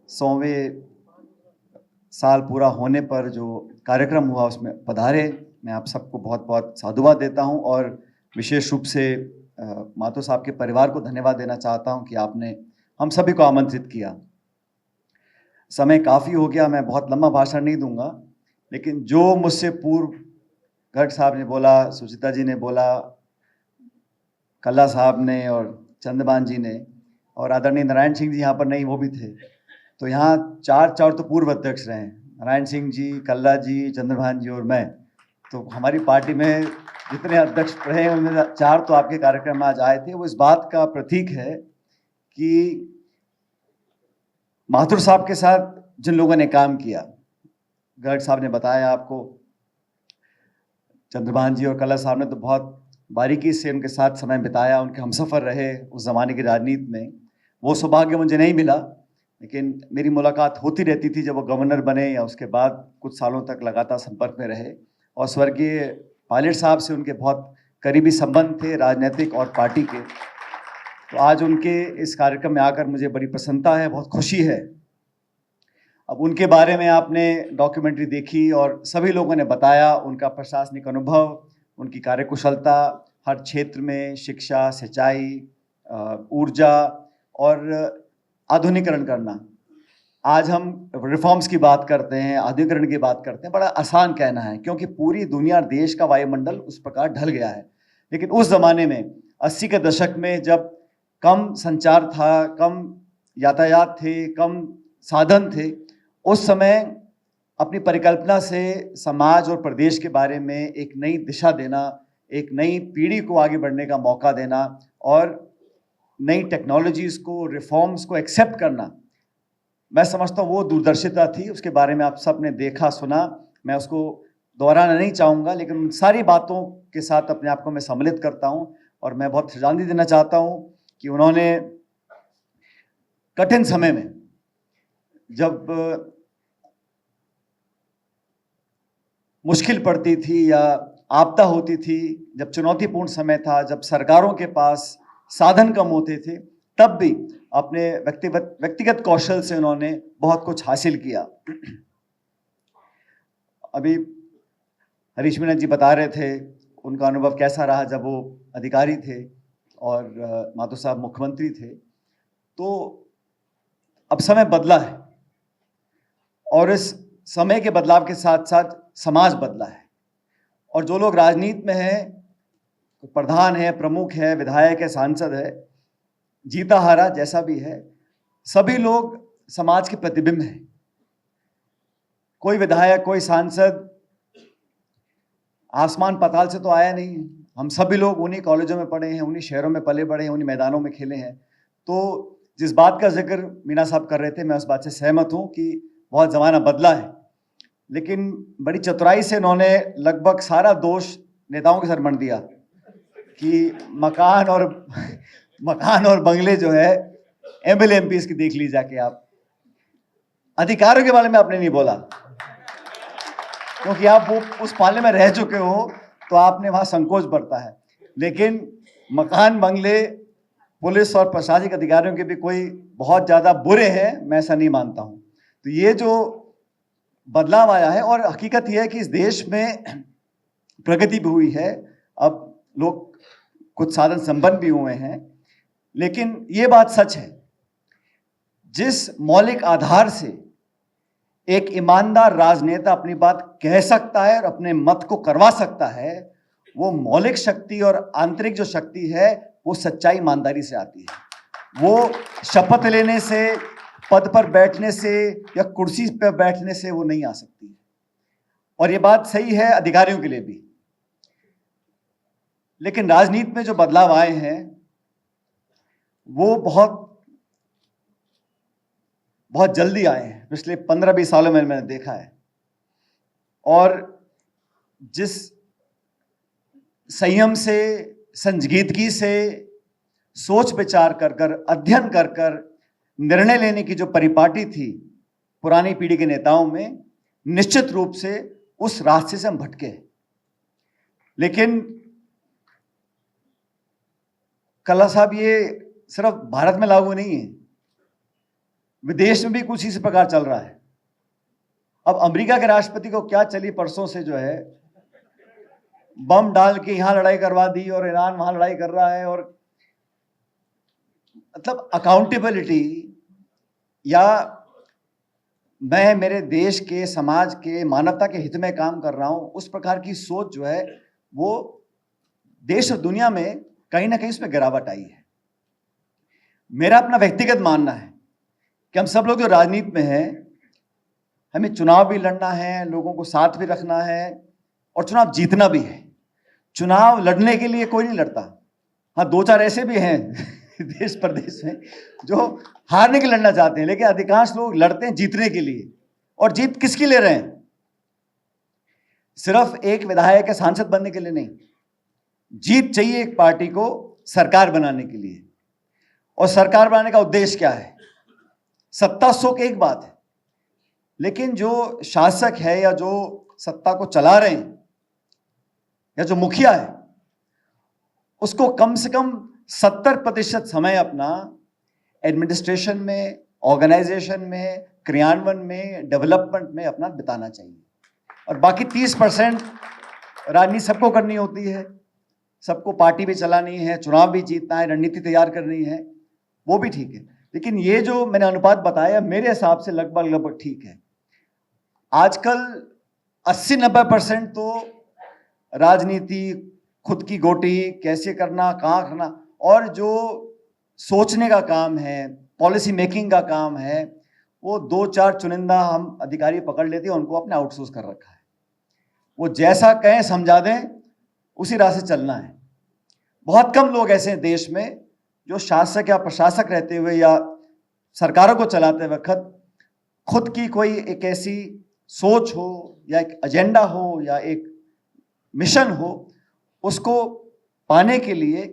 100वें साल पूरा होने पर जो कार्यक्रम हुआ उसमें पधारे। मैं आप सबको बहुत बहुत साधुवाद देता हूं और विशेष रूप से मातो साहब के परिवार को धन्यवाद देना चाहता हूं कि आपने हम सभी को आमंत्रित किया। समय काफ़ी हो गया, मैं बहुत लंबा भाषण नहीं दूंगा, लेकिन जो मुझसे पूर्व गर्ग साहब ने बोला, सुचिता जी ने बोला, कल्ला साहब ने और चंद्रभान जी ने और आदरणीय नारायण सिंह जी यहाँ पर नहीं, वो भी थे। तो यहाँ चार तो पूर्व अध्यक्ष रहे हैं, नारायण सिंह जी, कल्ला जी, चंद्रभान जी और मैं। तो हमारी पार्टी में जितने अध्यक्ष रहे उनमें 4 तो आपके कार्यक्रम में आज आए थे। वो इस बात का प्रतीक है कि माथुर साहब के साथ जिन लोगों ने काम किया, गर्ग साहब ने बताया आपको, चंद्रभान जी और कल्ला साहब ने तो बहुत बारीकी से उनके साथ समय बिताया, उनके हमसफ़र रहे उस ज़माने की राजनीति में। वो सौभाग्य मुझे नहीं मिला, लेकिन मेरी मुलाकात होती रहती थी जब वो गवर्नर बने या उसके बाद कुछ सालों तक लगातार संपर्क में रहे। और स्वर्गीय पायलट साहब से उनके बहुत करीबी संबंध थे, राजनीतिक और पार्टी के। तो आज उनके इस कार्यक्रम में आकर मुझे बड़ी प्रसन्नता है, बहुत खुशी है। अब उनके बारे में आपने डॉक्यूमेंट्री देखी और सभी लोगों ने बताया उनका प्रशासनिक अनुभव, उनकी कार्यकुशलता हर क्षेत्र में, शिक्षा, सिंचाई, ऊर्जा और आधुनिकीकरण करना। आज हम रिफॉर्म्स की बात करते हैं, आधुनिकीकरण की बात करते हैं, बड़ा आसान कहना है क्योंकि पूरी दुनिया, देश का वायुमंडल उस प्रकार ढल गया है। लेकिन उस ज़माने में 80 के दशक में जब कम संचार था, कम यातायात थे, कम साधन थे, उस समय अपनी परिकल्पना से समाज और प्रदेश के बारे में एक नई दिशा देना, एक नई पीढ़ी को आगे बढ़ने का मौका देना और नई टेक्नोलॉजीज़ को, रिफॉर्म्स को एक्सेप्ट करना, मैं समझता हूँ वो दूरदर्शिता थी। उसके बारे में आप सब ने देखा, सुना। मैं उसको दोहराना नहीं चाहूँगा, लेकिन उन सारी बातों के साथ अपने आप को मैं सम्मिलित करता हूँ और मैं बहुत श्रद्धांजलि देना चाहता हूँ कि उन्होंने कठिन समय में, जब मुश्किल पड़ती थी या आपदा होती थी, जब चुनौतीपूर्ण समय था, जब सरकारों के पास साधन कम होते थे, तब भी अपने व्यक्तिगत कौशल से उन्होंने बहुत कुछ हासिल किया। अभी हरीश मीणा जी बता रहे थे उनका अनुभव कैसा रहा जब वो अधिकारी थे और माधो साहब मुख्यमंत्री थे। तो अब समय बदला है और इस समय के बदलाव के साथ साथ समाज बदला है और जो लोग राजनीति में हैं, प्रधान है, प्रमुख है, विधायक है, सांसद है, जीता हारा जैसा भी है, सभी लोग समाज के प्रतिबिंब हैं। कोई विधायक, कोई सांसद आसमान पाताल से तो आया नहीं। हम सभी लोग उन्हीं कॉलेजों में पढ़े हैं, उन्हीं शहरों में पले बढ़े हैं, उन्हीं मैदानों में खेले हैं। तो जिस बात का जिक्र मीणा साहब कर रहे थे, मैं उस बात से सहमत हूँ कि बहुत ज़माना बदला है, लेकिन बड़ी चतुराई से उन्होंने लगभग सारा दोष नेताओं के सर मढ़ दिया कि मकान और बंगले जो है एमएलए एमपी की देख ली जाके। आप अधिकारों के बारे में आपने नहीं बोला क्योंकि आप वो उस पाले में रह चुके हो, तो आपने वहां संकोच बरता है। लेकिन मकान, बंगले, पुलिस और प्रशासनिक अधिकारियों के भी कोई बहुत ज़्यादा बुरे हैं, मैं ऐसा नहीं मानता हूं। तो ये जो बदलाव आया है और हकीकत यह है कि इस देश में प्रगति भी हुई है, अब लोग कुछ साधन संपन्न भी हुए हैं, लेकिन ये बात सच है, जिस मौलिक आधार से एक ईमानदार राजनेता अपनी बात कह सकता है और अपने मत को करवा सकता है, वो मौलिक शक्ति और आंतरिक जो शक्ति है वो सच्चाई, ईमानदारी से आती है। वो शपथ लेने से, पद पर बैठने से या कुर्सी पर बैठने से वो नहीं आ सकती। और ये बात सही है अधिकारियों के लिए भी। लेकिन राजनीति में जो बदलाव आए हैं वो बहुत जल्दी आए हैं, पिछले 15-20 सालों में मैंने देखा है। और जिस संयम से, संजीदगी से, सोच विचार कर अध्ययन कर निर्णय लेने की जो परिपाटी थी पुरानी पीढ़ी के नेताओं में, निश्चित रूप से उस रास्ते से हम भटके। लेकिन कल्ला साहब, ये सिर्फ भारत में लागू नहीं है, विदेश में भी कुछ इसी प्रकार चल रहा है। अब अमेरिका के राष्ट्रपति को क्या चली परसों से जो है बम डाल के यहां लड़ाई करवा दी और ईरान वहां लड़ाई कर रहा है, और मतलब अकाउंटेबिलिटी या मैं मेरे देश के, समाज के, मानवता के हित में काम कर रहा हूं, उस प्रकार की सोच जो है वो देश और दुनिया में कहीं ना कहीं उसमें गिरावट आई है। मेरा अपना व्यक्तिगत मानना है कि हम सब लोग जो राजनीति में हैं, हमें चुनाव भी लड़ना है, लोगों को साथ भी रखना है और चुनाव जीतना भी है। चुनाव लड़ने के लिए कोई नहीं लड़ता। हाँ, दो चार ऐसे भी हैं देश प्रदेश में जो हारने के लड़ना चाहते हैं, लेकिन अधिकांश लोग लड़ते हैं जीतने के लिए। और जीत किसकी ले रहे हैं? सिर्फ एक विधायक या सांसद बनने के लिए नहीं, जीत चाहिए एक पार्टी को सरकार बनाने के लिए। और सरकार बनाने का उद्देश्य क्या है? सत्ता सुख एक बात है, लेकिन जो शासक है या जो सत्ता को चला रहे हैं या जो मुखिया है, उसको कम से कम 70% समय अपना एडमिनिस्ट्रेशन में, ऑर्गेनाइजेशन में, क्रियान्वयन में, डेवलपमेंट में अपना बिताना चाहिए। और बाकी 30% राजनीति सबको करनी होती है, सबको पार्टी भी चलानी है, चुनाव भी जीतना है, रणनीति तैयार करनी है, वो भी ठीक है। लेकिन ये जो मैंने अनुपात बताया मेरे हिसाब से लगभग ठीक है। आजकल 80-90% तो राजनीति, खुद की गोटी कैसे करना, कहाँ करना, और जो सोचने का काम है, पॉलिसी मेकिंग का काम है, वो दो चार चुनिंदा हम अधिकारी पकड़ लेते हैं, उनको अपने आउटसोर्स कर रखा है। वो जैसा कहें समझा दें, उसी राह से चलना है। बहुत कम लोग ऐसे हैं देश में जो शासक या प्रशासक रहते हुए या सरकारों को चलाते वक्त खुद की कोई एक ऐसी सोच हो या एक एजेंडा हो या एक मिशन हो, उसको पाने के लिए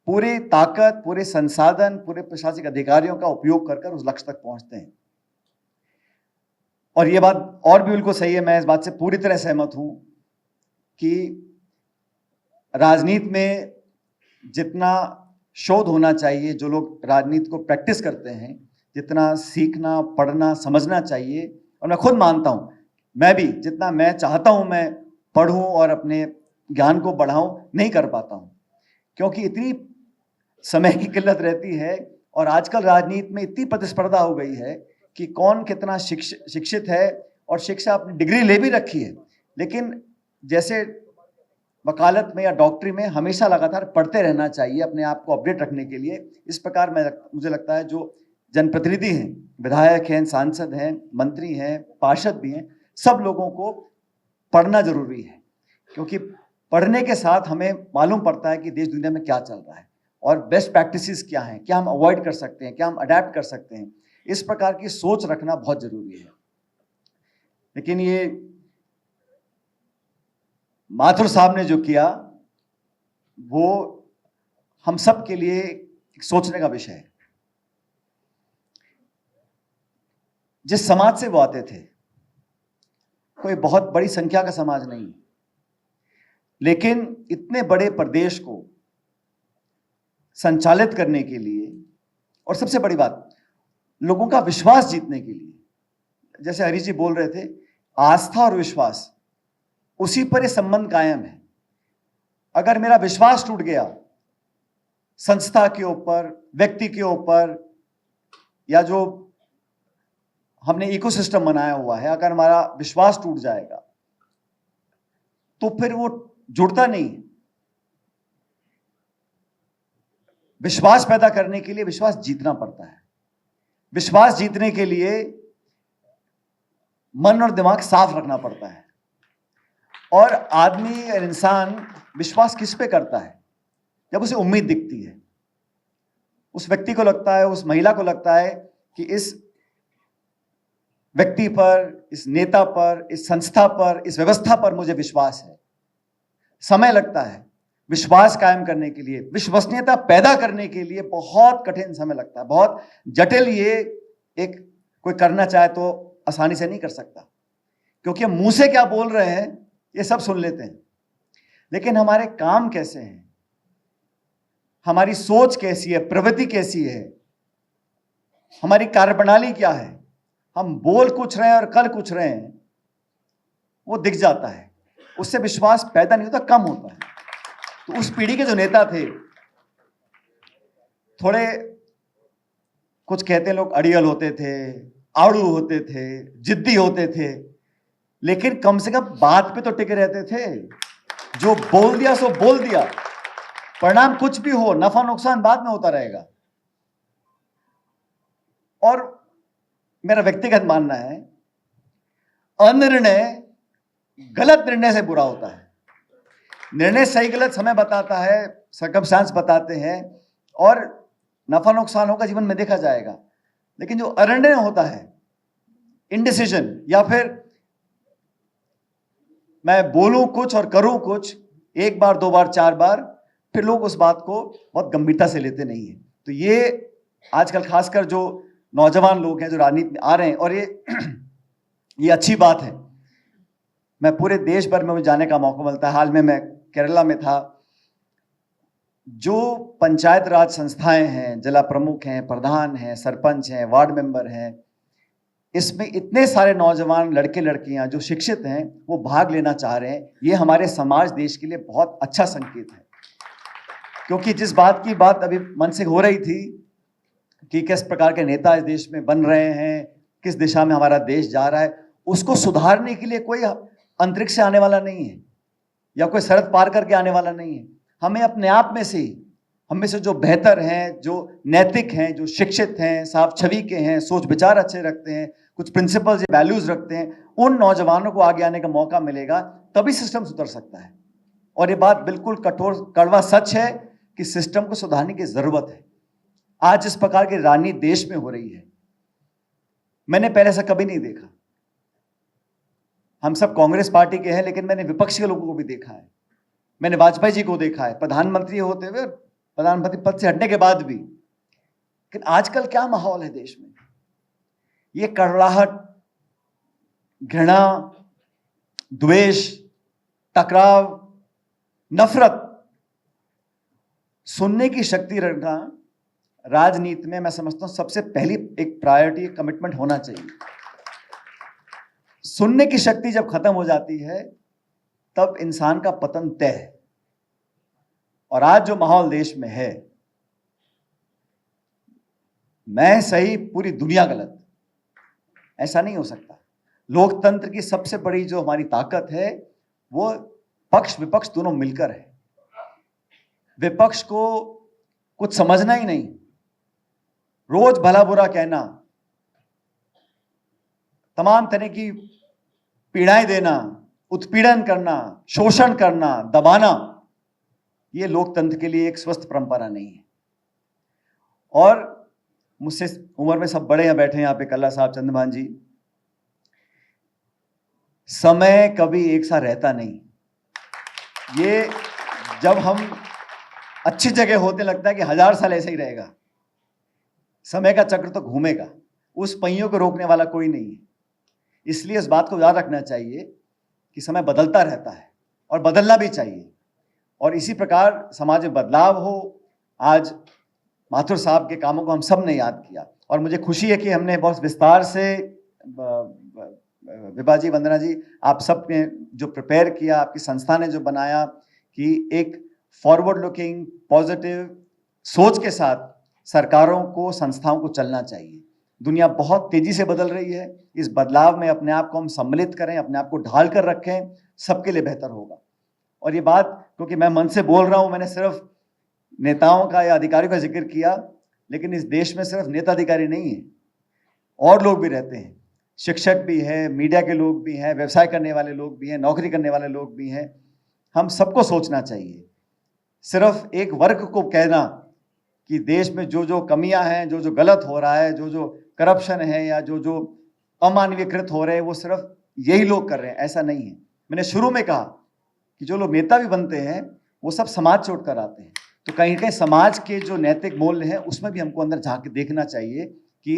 पूरी ताकत, पूरे संसाधन, पूरे प्रशासनिक अधिकारियों का उपयोग कर उस लक्ष्य तक पहुंचते हैं। और ये बात और भी बिल्कुल सही है, मैं इस बात से पूरी तरह सहमत हूं कि राजनीति में जितना शोध होना चाहिए, जो लोग राजनीति को प्रैक्टिस करते हैं, जितना सीखना, पढ़ना, समझना चाहिए, और मैं खुद मानता हूं, मैं भी जितना मैं चाहता हूं मैं पढ़ूं और अपने ज्ञान को बढ़ाऊं, नहीं कर पाता हूं, क्योंकि इतनी समय की किल्लत रहती है। और आजकल राजनीति में इतनी प्रतिस्पर्धा हो गई है कि कौन कितना शिक्षित है, और शिक्षा अपनी डिग्री ले भी रखी है, लेकिन जैसे वकालत में या डॉक्टरी में हमेशा लगातार पढ़ते रहना चाहिए अपने आप को अपडेट रखने के लिए। इस प्रकार मुझे लगता है जो जनप्रतिनिधि हैं, विधायक हैं, सांसद हैं, मंत्री हैं, पार्षद भी हैं, सब लोगों को पढ़ना जरूरी है, क्योंकि पढ़ने के साथ हमें मालूम पड़ता है कि देश दुनिया में क्या चल रहा है और बेस्ट प्रैक्टिसेस क्या हैं, क्या हम अवॉइड कर सकते हैं, क्या हम अडेप्ट कर सकते हैं। इस प्रकार की सोच रखना बहुत जरूरी है। लेकिन ये माथुर साहब ने जो किया वो हम सब के लिए एक सोचने का विषय है। जिस समाज से वो आते थे, कोई बहुत बड़ी संख्या का समाज नहीं, लेकिन इतने बड़े प्रदेश को संचालित करने के लिए, और सबसे बड़ी बात लोगों का विश्वास जीतने के लिए, जैसे हरीश जी बोल रहे थे, आस्था और विश्वास, उसी पर ये संबंध कायम है। अगर मेरा विश्वास टूट गया संस्था के ऊपर, व्यक्ति के ऊपर, या जो हमने इकोसिस्टम बनाया हुआ है, अगर हमारा विश्वास टूट जाएगा तो फिर वो जुड़ता नहीं। विश्वास पैदा करने के लिए विश्वास जीतना पड़ता है। विश्वास जीतने के लिए मन और दिमाग साफ रखना पड़ता है। और आदमी, इंसान विश्वास किस पे करता है? जब उसे उम्मीद दिखती है, उस व्यक्ति को लगता है, उस महिला को लगता है कि इस व्यक्ति पर, इस नेता पर, इस संस्था पर, इस व्यवस्था पर मुझे विश्वास है। समय लगता है विश्वास कायम करने के लिए, विश्वसनीयता पैदा करने के लिए बहुत कठिन समय लगता है, बहुत जटिल। ये एक कोई करना चाहे तो आसानी से नहीं कर सकता, क्योंकि हम मुंह से क्या बोल रहे हैं ये सब सुन लेते हैं, लेकिन हमारे काम कैसे हैं, हमारी सोच कैसी है, प्रवृत्ति कैसी है, हमारी कार्यप्रणाली क्या है, हम बोल कुछ रहे हैं और कर कुछ रहे हैं, वो दिख जाता है। उससे विश्वास पैदा नहीं होता, कम होता है। तो उस पीढ़ी के जो नेता थे, थोड़े कुछ कहते हैं लोग अड़ियल होते थे, आड़ू होते थे, जिद्दी होते थे, लेकिन कम से कम बात पे तो टिके रहते थे। जो बोल दिया सो बोल दिया, परिणाम कुछ भी हो, नफा नुकसान बाद में होता रहेगा। और मेरा व्यक्तिगत मानना है, अनिर्णय गलत निर्णय से बुरा होता है। निर्णय सही गलत समय बताता है, सर्कमस्टांस बताते हैं, और नफा नुकसान होगा जीवन में देखा जाएगा। लेकिन जो अनिर्णय होता है, इनडिसीजन, या फिर मैं बोलूं कुछ और करूं कुछ, एक बार, दो बार, चार बार, फिर लोग उस बात को बहुत गंभीरता से लेते नहीं है। तो ये आजकल खासकर जो नौजवान लोग हैं जो राजनीति में आ रहे हैं, और ये अच्छी बात है। मैं पूरे देश भर में मुझे जाने का मौका मिलता है। हाल में मैं केरला में था। जो पंचायत राज संस्थाएं हैं, जिला प्रमुख हैं, प्रधान हैं, सरपंच हैं, वार्ड मेंबर हैं, इसमें इतने सारे नौजवान लड़के लड़कियां जो शिक्षित हैं, वो भाग लेना चाह रहे हैं। ये हमारे समाज, देश के लिए बहुत अच्छा संकेत है। क्योंकि जिस बात की बात अभी मन से हो रही थी कि किस प्रकार के नेता इस देश में बन रहे हैं, किस दिशा में हमारा देश जा रहा है, उसको सुधारने के लिए कोई अंतरिक्ष से आने वाला नहीं है, या कोई सरहद पार करके आने वाला नहीं है। हमें अपने आप में से, हम में से जो बेहतर हैं, जो नैतिक हैं, जो शिक्षित हैं, साफ छवि के हैं, सोच विचार अच्छे रखते हैं, कुछ प्रिंसिपल्स या वैल्यूज रखते हैं, उन नौजवानों को आगे आने का मौका मिलेगा, तभी सिस्टम सुधर सकता है। और ये बात बिल्कुल कठोर कड़वा सच है कि सिस्टम को सुधारने की जरूरत है। आज जिस प्रकार की राजनीति देश में हो रही है, मैंने पहले ऐसा कभी नहीं देखा। हम सब कांग्रेस पार्टी के हैं, लेकिन मैंने विपक्ष के लोगों को भी देखा है। मैंने वाजपेयी जी को देखा है, प्रधानमंत्री होते हुए, प्रधानमंत्री पद से हटने के बाद भी। लेकिन आजकल क्या माहौल है देश में, ये कड़वाहट, घृणा, द्वेष, टकराव, नफरत, सुनने की शक्ति रखना राजनीति में, मैं समझता हूं सबसे पहली एक प्रायोरिटी, कमिटमेंट होना चाहिए। सुनने की शक्ति जब खत्म हो जाती है, तब इंसान का पतन तय है। और आज जो माहौल देश में है, मैं सही, पूरी दुनिया गलत, ऐसा नहीं हो सकता। लोकतंत्र की सबसे बड़ी जो हमारी ताकत है, वो पक्ष विपक्ष दोनों मिलकर है। विपक्ष को कुछ समझना ही नहीं, रोज भला बुरा कहना, तमाम तरह की पीड़ाएं देना, उत्पीड़न करना, शोषण करना, दबाना, ये लोकतंत्र के लिए एक स्वस्थ परंपरा नहीं है। और मुझसे उम्र में सब बड़े हैं, बैठे हैं यहाँ पे, कल्ला साहब, चंद्रभान जी, समय कभी एक सा रहता नहीं। ये जब हम अच्छी जगह होते, लगता है कि 1000 साल ऐसे ही रहेगा। समय का चक्र तो घूमेगा, उस पहियों को रोकने वाला कोई नहीं है। इसलिए इस बात को याद रखना चाहिए कि समय बदलता रहता है, और बदलना भी चाहिए। और इसी प्रकार समाज में बदलाव हो। आज माथुर साहब के कामों को हम सब ने याद किया, और मुझे खुशी है कि हमने बहुत विस्तार से, विभा जी, वंदना जी, आप सब ने जो प्रिपेयर किया, आपकी संस्था ने जो बनाया, कि एक फॉरवर्ड लुकिंग, पॉजिटिव सोच के साथ सरकारों को, संस्थाओं को चलना चाहिए। दुनिया बहुत तेजी से बदल रही है। इस बदलाव में अपने आप को हम सम्मिलित करें, अपने आप को ढाल कर रखें, सबके लिए बेहतर होगा। और ये बात, क्योंकि मैं मन से बोल रहा हूं, मैंने सिर्फ नेताओं का या अधिकारियों का जिक्र किया, लेकिन इस देश में सिर्फ नेता अधिकारी नहीं है, और लोग भी रहते हैं। शिक्षक भी हैं, मीडिया के लोग भी हैं, व्यवसाय करने वाले लोग भी हैं, नौकरी करने वाले लोग भी हैं। हम सबको सोचना चाहिए। सिर्फ एक वर्ग को कहना कि देश में जो जो कमियां हैं, जो जो गलत हो रहा है, जो जो करप्शन है, या जो जो अमानवीयकृत हो रहे हैं, वो सिर्फ यही लोग कर रहे हैं, ऐसा नहीं है। मैंने शुरू में कहा कि जो लोग नेता भी बनते हैं, वो सब समाज से उठकर आते हैं। तो कहीं कहीं समाज के जो नैतिक मूल्य हैं, उसमें भी हमको अंदर झांक के देखना चाहिए कि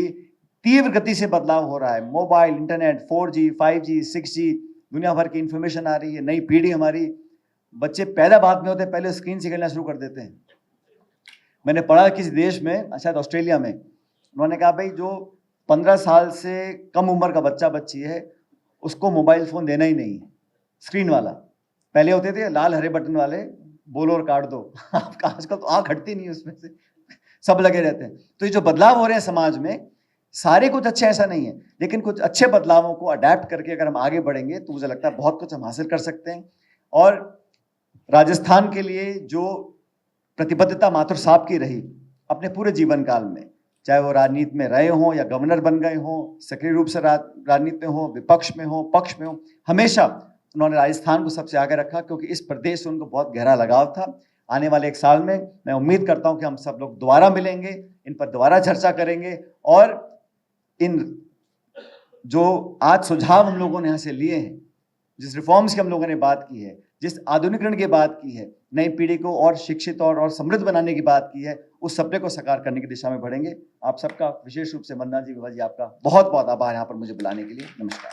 तीव्र गति से बदलाव हो रहा है। Mobile, internet, 4G, 5G, 6G, दुनिया भर की इंफॉर्मेशन आ रही है। नई पीढ़ी, हमारी बच्चे पैदा बाद में होते, पहले स्क्रीन से खेलना शुरू कर देते हैं। मैंने पढ़ा किसी देश में, शायद ऑस्ट्रेलिया में, उन्होंने कहा भाई जो 15 साल से कम उम्र का बच्चा बच्ची है उसको मोबाइल फ़ोन देना ही नहीं है, स्क्रीन वाला। पहले होते थे लाल हरे बटन वाले, बोलो और काट दो। आपका आजकल तो आँख हटती नहीं उसमें से, सब लगे रहते हैं। तो ये जो बदलाव हो रहे हैं समाज में, सारे कुछ अच्छे ऐसा नहीं है, लेकिन कुछ अच्छे बदलावों को अडैप्ट करके अगर हम आगे बढ़ेंगे तो मुझे लगता है बहुत कुछ हम हासिल कर सकते हैं। और राजस्थान के लिए जो प्रतिबद्धता माथुर साहब की रही अपने पूरे जीवन काल में, चाहे वो राजनीति में रहे हों या गवर्नर बन गए हों, सक्रिय रूप से राजनीति में हो, विपक्ष में हो, पक्ष में हो, हमेशा उन्होंने राजस्थान को सबसे आगे रखा, क्योंकि इस प्रदेश से उनको बहुत गहरा लगाव था। आने वाले एक साल में मैं उम्मीद करता हूं कि हम सब लोग दोबारा मिलेंगे, इन पर दोबारा चर्चा करेंगे और इन जो आज सुझाव हम लोगों ने यहाँ से लिए हैं, जिस रिफॉर्म्स की हम लोगों ने बात की है, जिस आधुनिकीकरण की बात की है, नई पीढ़ी को और शिक्षित और समृद्ध बनाने की बात की है, उस सपने को साकार करने की दिशा में बढ़ेंगे। आप सबका विशेष रूप से मन्ना जी, विभा जी, आपका बहुत बहुत आभार यहाँ पर मुझे बुलाने के लिए। नमस्कार।